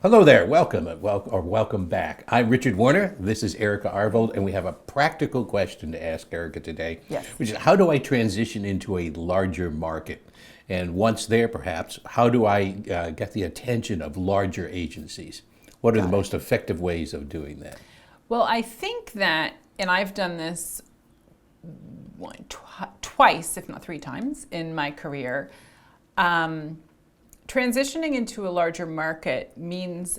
Hello there, welcome back. I'm Richard Warner, this is Erica Arvold, and we have a practical question to ask Erica today, Yes. which is how do I transition into a larger market? And once there, perhaps, how do I get the attention of larger agencies? What are the most effective ways of doing that? Well, I think that, and I've done this twice, if not three times in my career, transitioning into a larger market means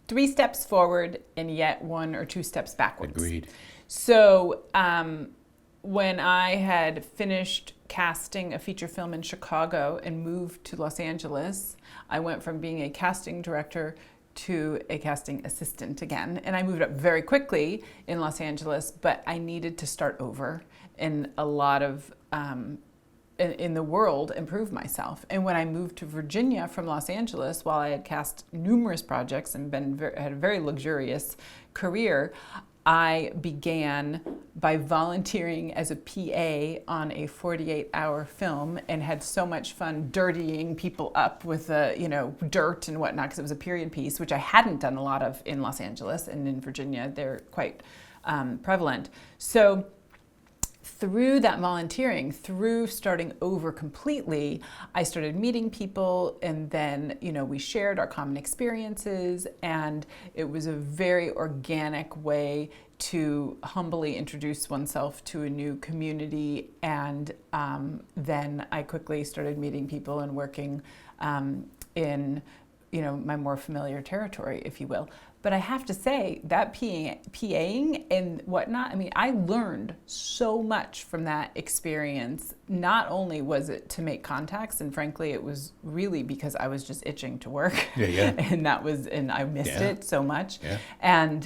3 steps forward and yet 1 or 2 steps backwards. Agreed. So when I had finished casting a feature film in Chicago and moved to Los Angeles, I went from being a casting director to a casting assistant again. And I moved up very quickly in Los Angeles, but I needed to start over in a lot of in the world and prove myself. And when I moved to Virginia from Los Angeles, while I had cast numerous projects and had a very luxurious career, I began by volunteering as a PA on a 48-hour film and had so much fun dirtying people up with dirt and whatnot, because it was a period piece, which I hadn't done a lot of in Los Angeles, and in Virginia they're quite prevalent. So through that volunteering, through starting over completely, I started meeting people, and then, we shared our common experiences, and it was a very organic way to humbly introduce oneself to a new community. And then I quickly started meeting people and working in my more familiar territory, if you will. But I have to say that PAing and whatnot, I learned so much from that experience. Not only was it to make contacts, and frankly, it was really because I was just itching to work. Yeah. and I missed it so much. Yeah. And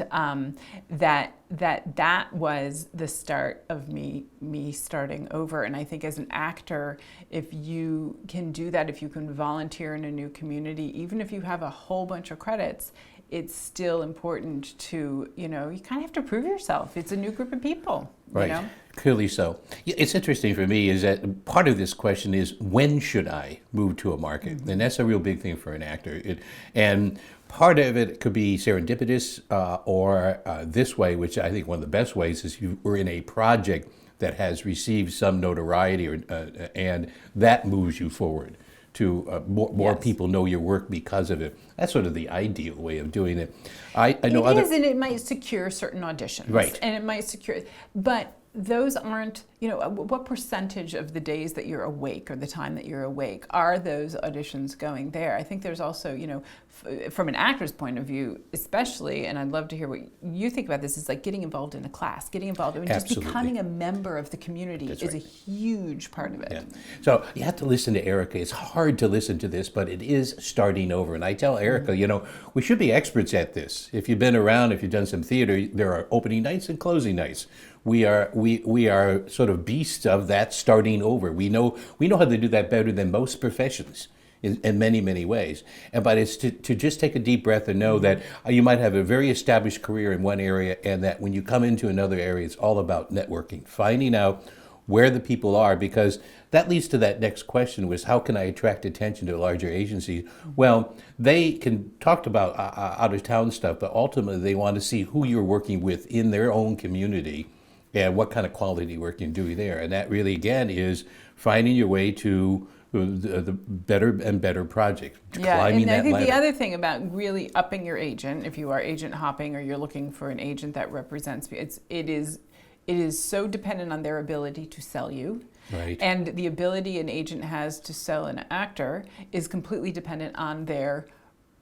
that was the start of me starting over. And I think as an actor, if you can do that, if you can volunteer in a new community, even if you have a whole bunch of credits, it's still important to, you kind of have to prove yourself. It's a new group of people, Right. Clearly so. Yeah, it's interesting for me is that part of this question is, when should I move to a market? Mm-hmm. And that's a real big thing for an actor. And part of it could be serendipitous or this way, which I think one of the best ways is you were in a project that has received some notoriety and that moves you forward to more Yes. people know your work because of it. That's sort of the ideal way of doing it. I know It is, and it might secure certain auditions. Right. And it might secure, but those aren't, what percentage of the days that you're awake or the time that you're awake are those auditions going there? I think there's also, from an actor's point of view, especially, and I'd love to hear what you think about this, is like getting involved in a class, getting involved, just Absolutely. Becoming a member of the community is right. a huge part of it. Yeah. So you have to listen to Erica. It's hard to listen to this, but it is starting over. And I tell Erica, we should be experts at this. If you've been around, if you've done some theater, there are opening nights and closing nights. We are sort of beasts of that starting over. We know how to do that better than most professions in many, many ways. But it's to just take a deep breath and know that you might have a very established career in one area, and that when you come into another area, it's all about networking, finding out where the people are, because that leads to that next question, was how can I attract attention to larger agencies? Well, they can talk about out-of-town stuff, but ultimately they want to see who you're working with in their own community and what kind of quality work you're doing there. And that really, again, is finding your way to the better and better project. Yeah, and I think ladder. the other thing about really upping your agent, if you are agent hopping or you're looking for an agent that represents you, it is so dependent on their ability to sell you. Right. And the ability an agent has to sell an actor is completely dependent on their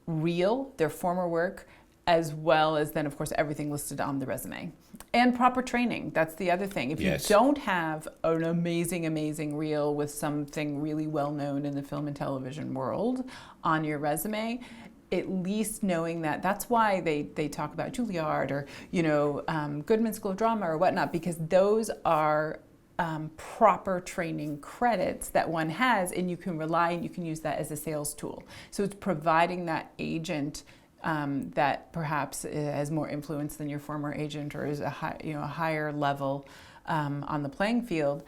former work, as well as then, of course, everything listed on the resume. And proper training. That's the other thing. If Yes. you don't have an amazing reel with something really well known in the film and television world on your resume, at least knowing that. That's why they talk about Juilliard or Goodman School of Drama or whatnot, because those are proper training credits that one has, and you can rely and you can use that as a sales tool. So it's providing that agent that perhaps has more influence than your former agent or is a higher level on the playing field,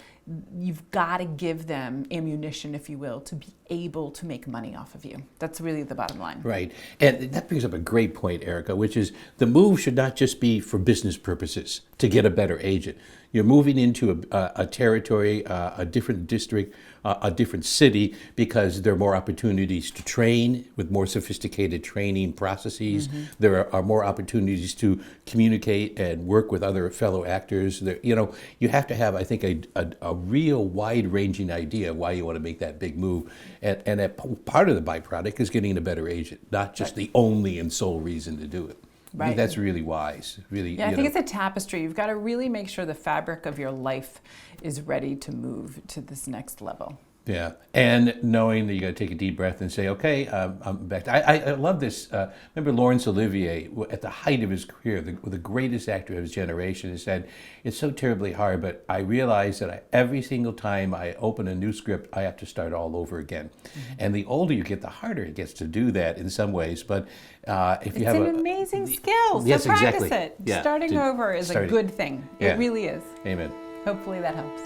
you've got to give them ammunition, if you will, to be able to make money off of you. That's really the bottom line. Right. And that brings up a great point, Erica, which is the move should not just be for business purposes to get a better agent. You're moving into a territory, a different district, a different city, because there are more opportunities to train with more sophisticated training processes. There are more opportunities to communicate and work with other fellow actors. There, you have to have, I think, a real wide-ranging idea of why you want to make that big move. And part of the byproduct is getting a better agent, not just the only and sole reason to do it. I think that's really wise. Really, yeah, I think it's a tapestry. You've got to really make sure the fabric of your life is ready to move to this next level. Yeah, and knowing that you got to take a deep breath and say, okay, I'm back. I love this. Remember Laurence Olivier, at the height of his career, the greatest actor of his generation, he said, it's so terribly hard, but I realize that every single time I open a new script, I have to start all over again. And the older you get, the harder it gets to do that in some ways. But if you have an amazing skill, yes, so practice exactly. it. Yeah, Starting over is a good thing. Yeah. It really is. Amen. Hopefully that helps.